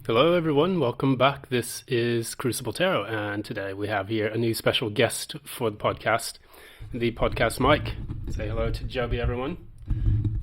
Hello everyone, welcome back. This is Crucible Tarot, and today we have here a new special guest for the podcast Mike. Say hello to Joby, everyone. I'm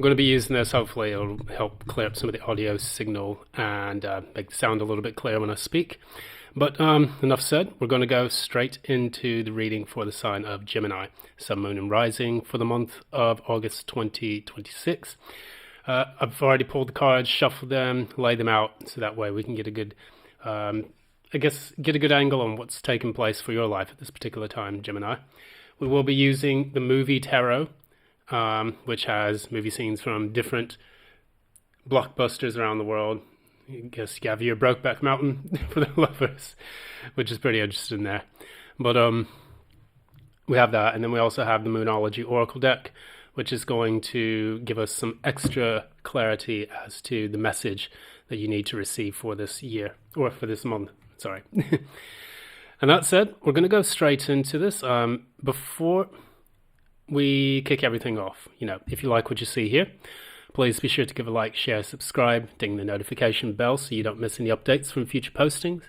going to be using this. Hopefully it'll help clear up some of the audio signal and make the sound a little bit clearer when I speak. But enough said, we're going to go straight into the reading for the sign of Gemini, Sun, Moon and Rising for the month of August 2026. I've already pulled the cards, shuffled them, laid them out, so that way we can get a good, get a good angle on what's taking place for your life at this particular time, Gemini. We will be using the movie Tarot, which has movie scenes from different blockbusters around the world. I guess you have your Brokeback Mountain for the lovers, which is pretty interesting there. But we have that, and then we also have the Moonology Oracle deck, which is going to give us some extra clarity as to the message that you need to receive for this year, or for this month, sorry. And that said, we're going to go straight into this. Before we kick everything off, if you like what you see here, please be sure to give a like, share, subscribe, ding the notification bell so you don't miss any updates from future postings.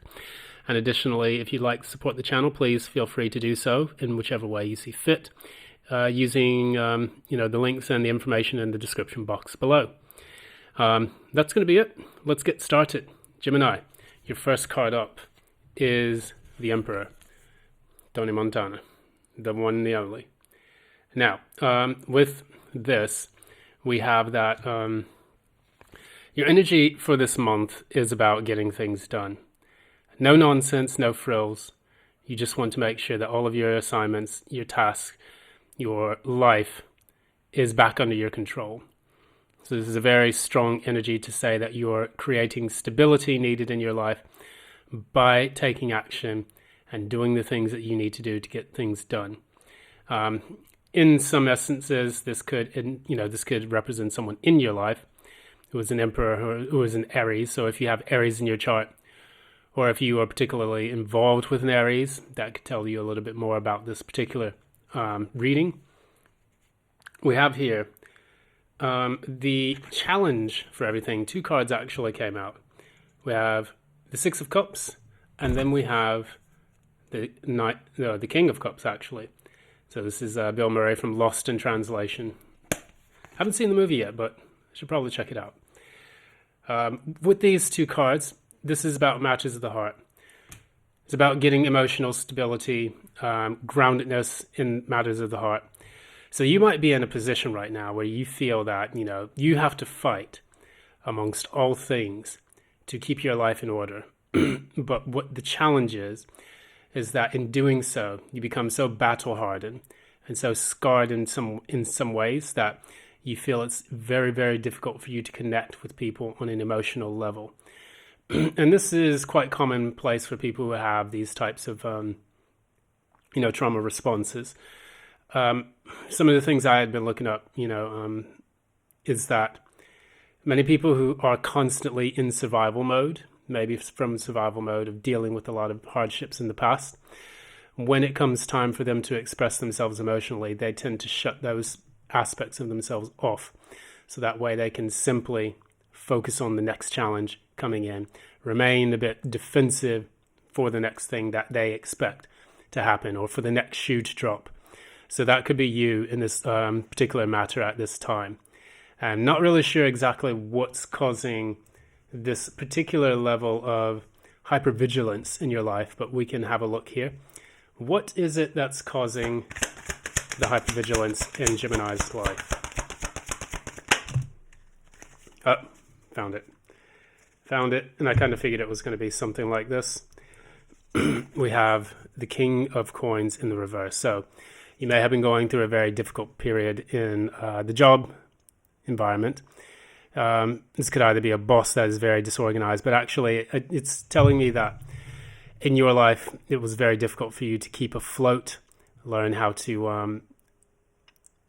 And additionally, if you'd like to support the channel, please feel free to do so in whichever way you see fit, using the links and the information in the description box below. That's going to be it. Let's get started. Gemini, your first card up is the Emperor, Tony Montana, the one and the only. Now, with this, we have that your energy for this month is about getting things done. No nonsense, no frills. You just want to make sure that all of your assignments, your tasks, your life is back under your control. So this is a very strong energy to say that you're creating stability needed in your life by taking action and doing the things that you need to do to get things done. In some essences, this could represent someone in your life who is an Emperor, who is an Aries. So if you have Aries in your chart, or if you are particularly involved with an Aries, that could tell you a little bit more about this particular reading. We have here the challenge for everything. Two cards actually came out. We have the Six of Cups, and then we have the King of Cups, actually. So this is Bill Murray from Lost in Translation. Haven't seen the movie yet, but I should probably check it out. With these two cards, this is about matters of the heart. It's about getting emotional stability, groundedness in matters of the heart. So you might be in a position right now where you feel that, you have to fight amongst all things to keep your life in order. But what the challenge is that in doing so, you become so battle-hardened and so scarred in some ways that you feel it's very, very difficult for you to connect with people on an emotional level. And this is quite commonplace for people who have these types of, trauma responses. Some of the things I had been looking up, is that many people who are constantly in survival mode, maybe from survival mode of dealing with a lot of hardships in the past, when it comes time for them to express themselves emotionally, they tend to shut those aspects of themselves off. So that way they can simply focus on the next challenge coming in, remain a bit defensive for the next thing that they expect to happen or for the next shoe to drop. So that could be you in this particular matter at this time. I'm not really sure exactly what's causing this particular level of hypervigilance in your life, but we can have a look here. What is it that's causing the hypervigilance in Gemini's life? Oh, found it, and I kind of figured it was going to be something like this. We have the King of Coins in the reverse. So you may have been going through a very difficult period in the job environment. This could either be a boss that is very disorganized, but actually it's telling me that in your life it was very difficult for you to keep afloat, learn how to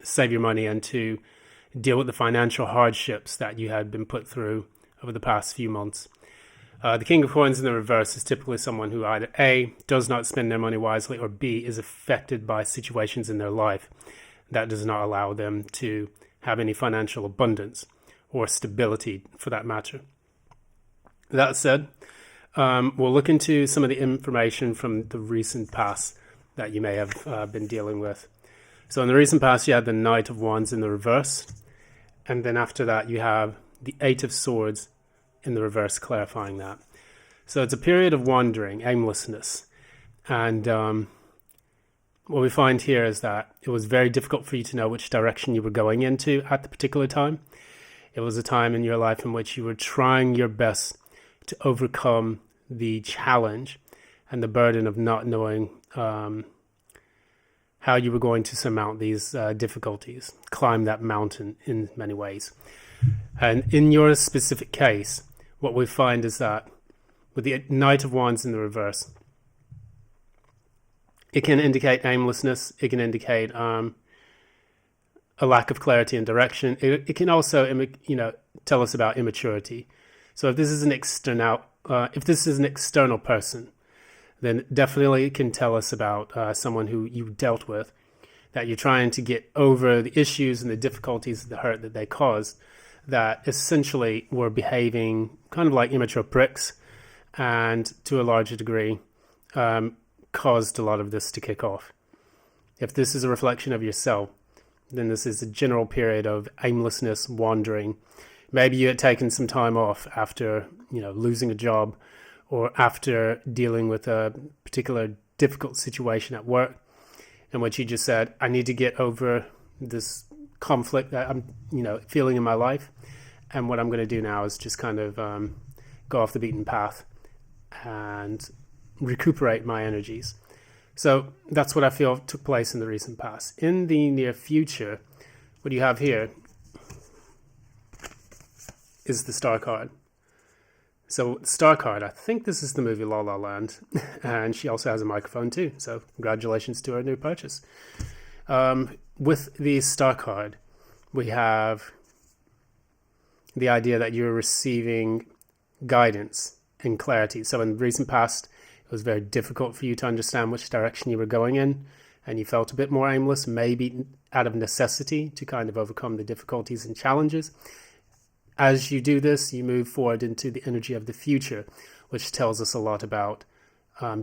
save your money and to deal with the financial hardships that you had been put through over the past few months. The King of Coins in the reverse is typically someone who either A, does not spend their money wisely, or B, is affected by situations in their life that does not allow them to have any financial abundance or stability for that matter. That said, we'll look into some of the information from the recent past that you may have been dealing with. So in the recent past, you had the Knight of Wands in the reverse. And then after that, you have the Eight of Swords in the reverse, clarifying that. So it's a period of wandering, aimlessness. And what we find here is that it was very difficult for you to know which direction you were going into at the particular time. It was a time in your life in which you were trying your best to overcome the challenge and the burden of not knowing how you were going to surmount these difficulties, climb that mountain in many ways. And in your specific case, what we find is that with the Knight of Wands in the reverse, it can indicate aimlessness. It can indicate a lack of clarity and direction. It can also, tell us about immaturity. So if this is an external person, then definitely it can tell us about someone who you dealt with, that you're trying to get over the issues and the difficulties, the hurt that they caused, that essentially were behaving kind of like immature pricks, and to a larger degree caused a lot of this to kick off. If this is a reflection of yourself, then this is a general period of aimlessness, wandering. Maybe you had taken some time off after, losing a job, or after dealing with a particular difficult situation at work, in which you just said, I need to get over this conflict that I'm, feeling in my life. And what I'm going to do now is just kind of go off the beaten path and recuperate my energies. So that's what I feel took place in the recent past. In the near future, what you have here is the Star card. So Star card, I think this is the movie La La Land, and she also has a microphone too. So congratulations to her new purchase. With the Star card, we have the idea that you're receiving guidance and clarity. So in the recent past, it was very difficult for you to understand which direction you were going in, and you felt a bit more aimless, maybe out of necessity to kind of overcome the difficulties and challenges. As you do this, you move forward into the energy of the future, which tells us a lot about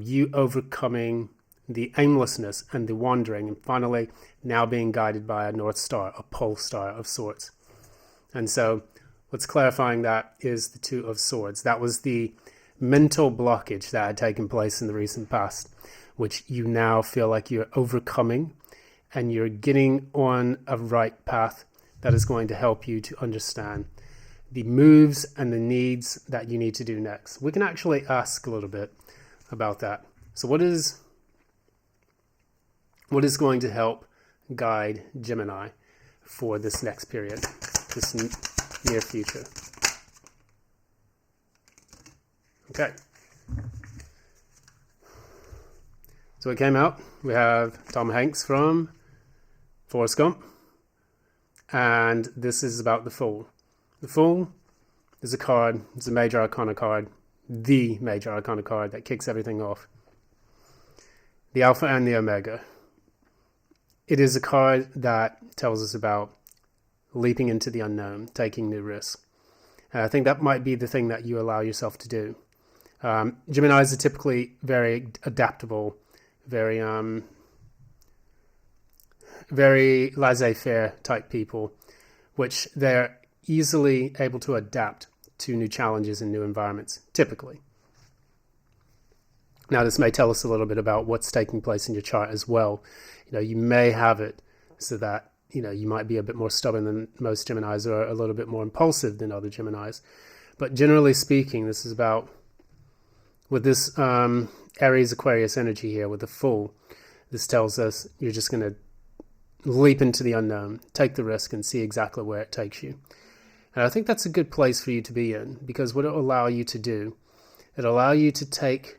you overcoming the aimlessness and the wandering, and finally now being guided by a North Star, a pole star of sorts. And so what's clarifying that is the Two of Swords. That was the mental blockage that had taken place in the recent past, which you now feel like you're overcoming, and you're getting on a right path that is going to help you to understand the moves and the needs that you need to do next. We can actually ask a little bit about that. So what is going to help guide Gemini for this next period, this near future? Okay. So it came out. We have Tom Hanks from Forrest Gump. And this is about the Fool. The Fool is a card. It's a major arcana card. The major arcana card that kicks everything off. The Alpha and the Omega. It is a card that tells us about leaping into the unknown, taking new risks. And I think that might be the thing that you allow yourself to do. Geminis are typically very adaptable, very laissez-faire type people, which they're easily able to adapt to new challenges and new environments, typically. Now, this may tell us a little bit about what's taking place in your chart as well. You may have it so that, you might be a bit more stubborn than most Geminis, or a little bit more impulsive than other Geminis. But generally speaking, this is about, with this Aries Aquarius energy here, with the Fool, this tells us you're just going to leap into the unknown, take the risk, and see exactly where it takes you. And I think that's a good place for you to be in, because what it'll allow you to do, it'll allow you to take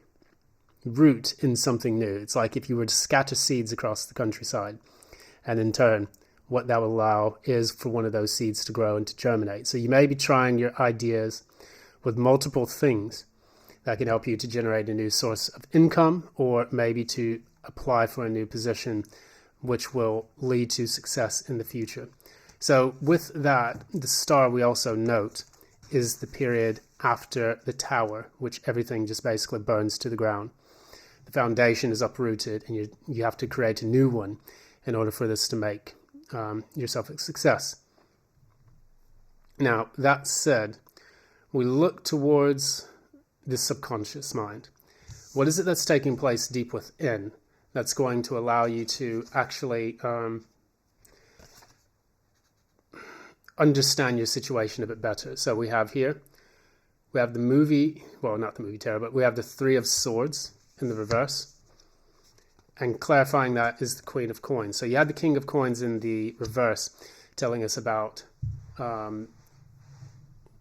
root in something new. It's like if you were to scatter seeds across the countryside, and in turn, what that will allow is for one of those seeds to grow and to germinate. So you may be trying your ideas with multiple things that can help you to generate a new source of income, or maybe to apply for a new position which will lead to success in the future. So with that, the star we also note is the period after the tower, which everything just basically burns to the ground. The foundation is uprooted, and you have to create a new one in order for this to make yourself a success. Now, that said, we look towards the subconscious mind. What is it that's taking place deep within that's going to allow you to actually understand your situation a bit better? So we have the movie, well, not the movie tarot, but we have the Three of Swords in the reverse. And clarifying that is the Queen of Coins. So you had the King of Coins in the reverse, telling us about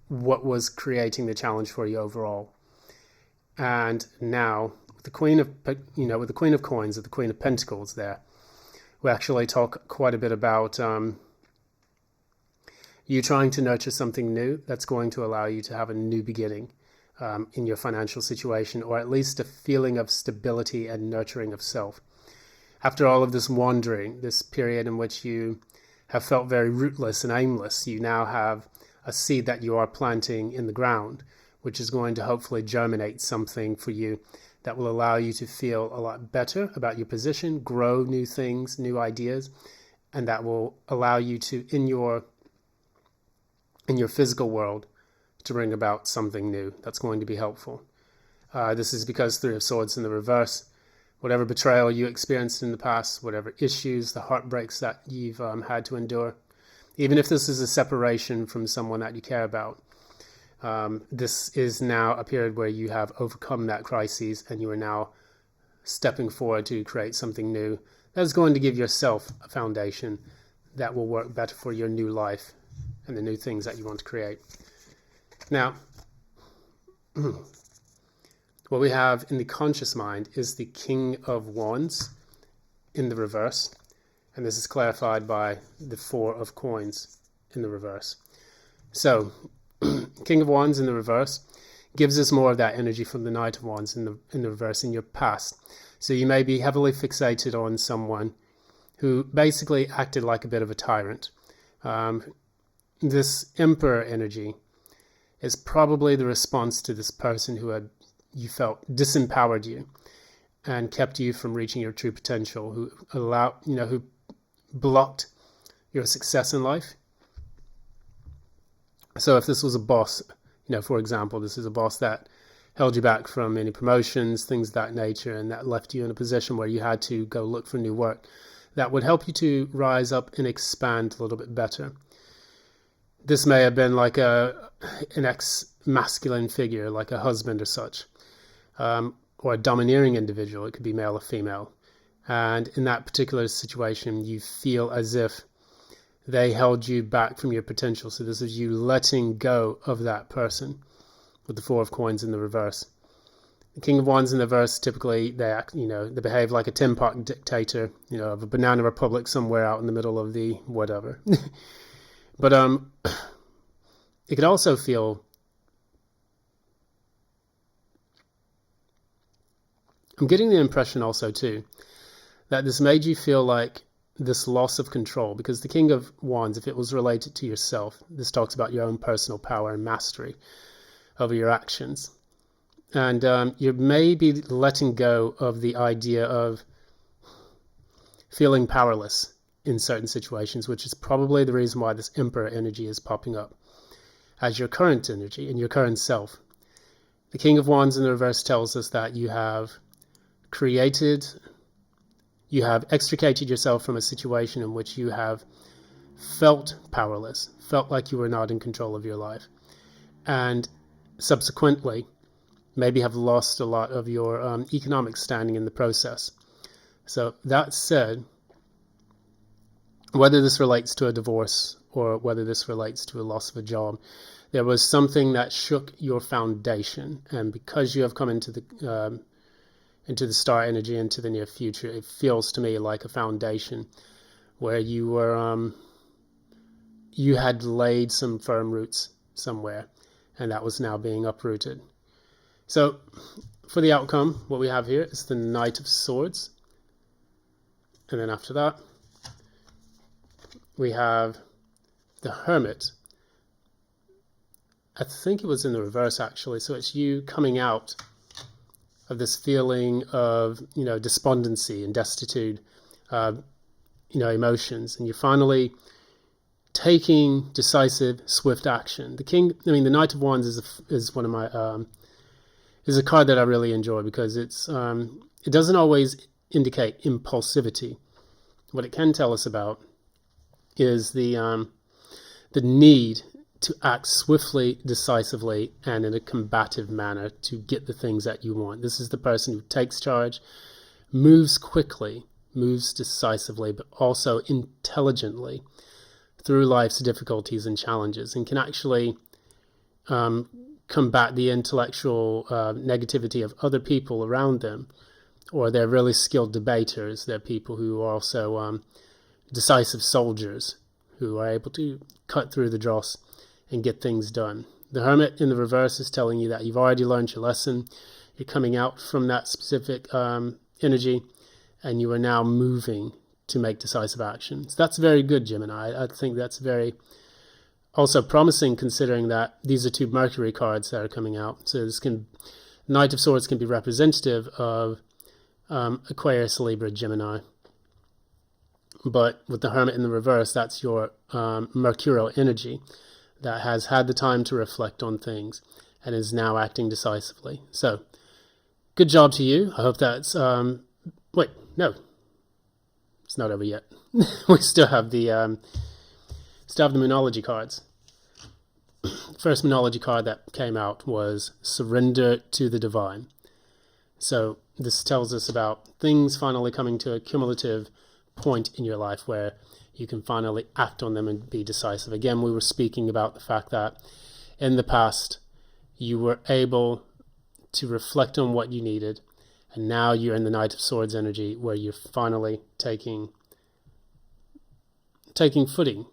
what was creating the challenge for you overall. And now with the Queen of Coins, or the Queen of Pentacles there, we actually talk quite a bit about you trying to nurture something new that's going to allow you to have a new beginning in your financial situation, or at least a feeling of stability and nurturing of self. After all of this wandering, this period in which you have felt very rootless and aimless, you now have a seed that you are planting in the ground, which is going to hopefully germinate something for you that will allow you to feel a lot better about your position, grow new things, new ideas, and that will allow you to, in your physical world, to bring about something new that's going to be helpful. This is because Three of Swords in the reverse, whatever betrayal you experienced in the past, whatever issues, the heartbreaks that you've had to endure, even if this is a separation from someone that you care about, this is now a period where you have overcome that crisis and you are now stepping forward to create something new that is going to give yourself a foundation that will work better for your new life and the new things that you want to create. Now, what we have in the conscious mind is the King of Wands in the reverse, and this is clarified by the Four of Coins in the reverse. So, King of Wands in the reverse gives us more of that energy from the Knight of Wands in the reverse in your past. So you may be heavily fixated on someone who basically acted like a bit of a tyrant. This Emperor energy is probably the response to this person who you felt disempowered you and kept you from reaching your true potential, who blocked your success in life. So if this was a boss, for example, this is a boss that held you back from any promotions, things of that nature, and that left you in a position where you had to go look for new work, that would help you to rise up and expand a little bit better. This may have been like an ex-masculine figure, like a husband or such, or a domineering individual. It could be male or female. And in that particular situation, you feel as if they held you back from your potential. So this is you letting go of that person with the Four of Coins in the reverse. The King of Wands in the reverse, typically they act, they behave like a tin pot dictator, of a banana republic somewhere out in the middle of the whatever. But it could also feel, I'm getting the impression also too, that this made you feel like this loss of control, because the King of Wands, if it was related to yourself, this talks about your own personal power and mastery over your actions. And you may be letting go of the idea of feeling powerless in certain situations, which is probably the reason why this Emperor energy is popping up as your current energy and your current self. The King of Wands in the reverse tells us that you have extricated yourself from a situation in which you have felt powerless, felt like you were not in control of your life, and subsequently maybe have lost a lot of your economic standing in the process. So that said, whether this relates to a divorce or whether this relates to a loss of a job, there was something that shook your foundation, and because you have come into the star energy, into the near future, it feels to me like a foundation where you were you had laid some firm roots somewhere, and that was now being uprooted. So for the outcome, what we have here is the Knight of Swords, and then after that we have the Hermit, I think it was in the reverse actually. So it's you coming out of this feeling of, despondency and destitute, emotions, and you're finally taking decisive, swift action. The Knight of Wands is one of my is a card that I really enjoy because it doesn't always indicate impulsivity. What it can tell us about is the need to act swiftly, decisively, and in a combative manner to get the things that you want. This is the person who takes charge, moves quickly, moves decisively, but also intelligently through life's difficulties and challenges, and can actually combat the intellectual negativity of other people around them, or they're really skilled debaters. They're people who are also decisive soldiers who are able to cut through the dross and get things done. The Hermit in the reverse is telling you that you've already learned your lesson. You're coming out from that specific energy, and you are now moving to make decisive action. So that's very good, Gemini. I think that's very also promising, considering that these are two Mercury cards that are coming out. So Knight of Swords can be representative of Aquarius, Libra, Gemini. But with the Hermit in the reverse, that's your mercurial energy that has had the time to reflect on things and is now acting decisively. So, good job to you. I hope that's... wait, no. It's not over yet. We still have the Moonology cards. First Moonology card that came out was Surrender to the Divine. So, this tells us about things finally coming to a cumulative point in your life where you can finally act on them and be decisive. Again, we were speaking about the fact that in the past you were able to reflect on what you needed, and now you're in the Knight of Swords energy where you're finally taking footing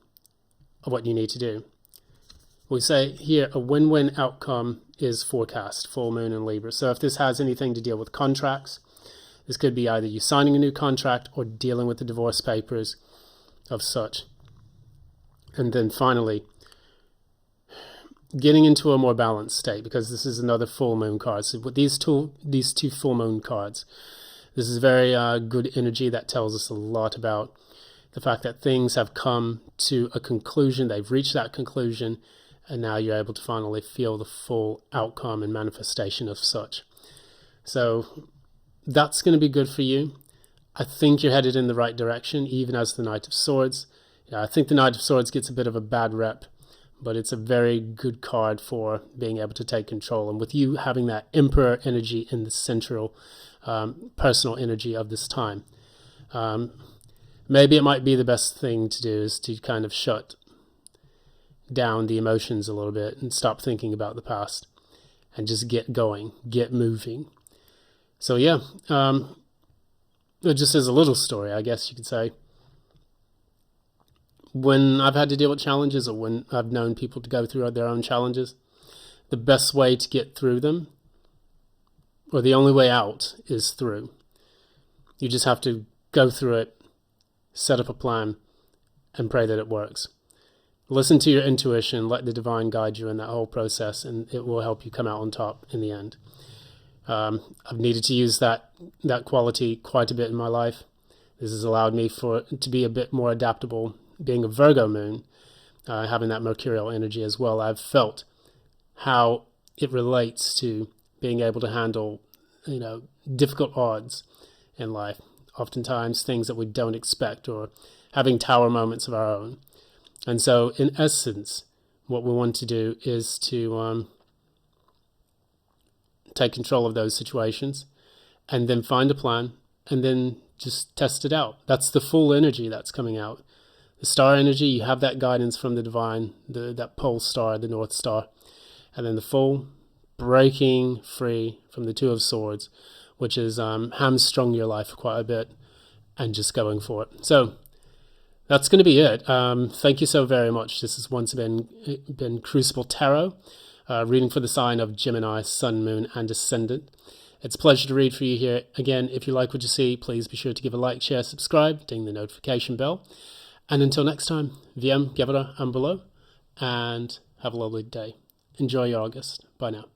of what you need to do. We say here a win-win outcome is forecast, full moon in Libra. So if this has anything to deal with contracts, this could be either you signing a new contract or dealing with the divorce papers of such. And then finally, getting into a more balanced state, because this is another full moon card. So with these two full moon cards, this is very good energy that tells us a lot about the fact that things have come to a conclusion. They've reached that conclusion, and now you're able to finally feel the full outcome and manifestation of such. So that's going to be good for you. I think you're headed in the right direction, even as the Knight of Swords. I think the Knight of Swords gets a bit of a bad rep, but it's a very good card for being able to take control. And with you having that Emperor energy in the central personal energy of this time, maybe it might be the best thing to do is to kind of shut down the emotions a little bit and stop thinking about the past and just get going, get moving. So yeah, just as a little story, I guess you could say, when I've had to deal with challenges, or when I've known people to go through their own challenges, the best way to get through them, or the only way out, is through. You just have to go through it, set up a plan, and pray that it works. Listen to your intuition, let the divine guide you in that whole process, and it will help you come out on top in the end. I've needed to use that quality quite a bit in my life. This has allowed me to be a bit more adaptable. Being a Virgo moon, having that mercurial energy as well, I've felt how it relates to being able to handle, difficult odds in life. Oftentimes things that we don't expect, or having tower moments of our own. And so, in essence, what we want to do is to take control of those situations, and then find a plan, and then just test it out. That's the full energy that's coming out. The star energy, you have that guidance from the divine, that pole star, the North Star. And then the full breaking free from the Two of Swords, which is hamstrung your life quite a bit, and just going for it. So that's going to be it. Thank you so very much. This has once been Crucible Tarot, reading for the sign of Gemini, Sun, Moon, and Ascendant. It's a pleasure to read for you here. Again, if you like what you see, please be sure to give a like, share, subscribe, ding the notification bell. And until next time, VIAM, GEVURAH, AMBULO, and have a lovely day. Enjoy your August. Bye now.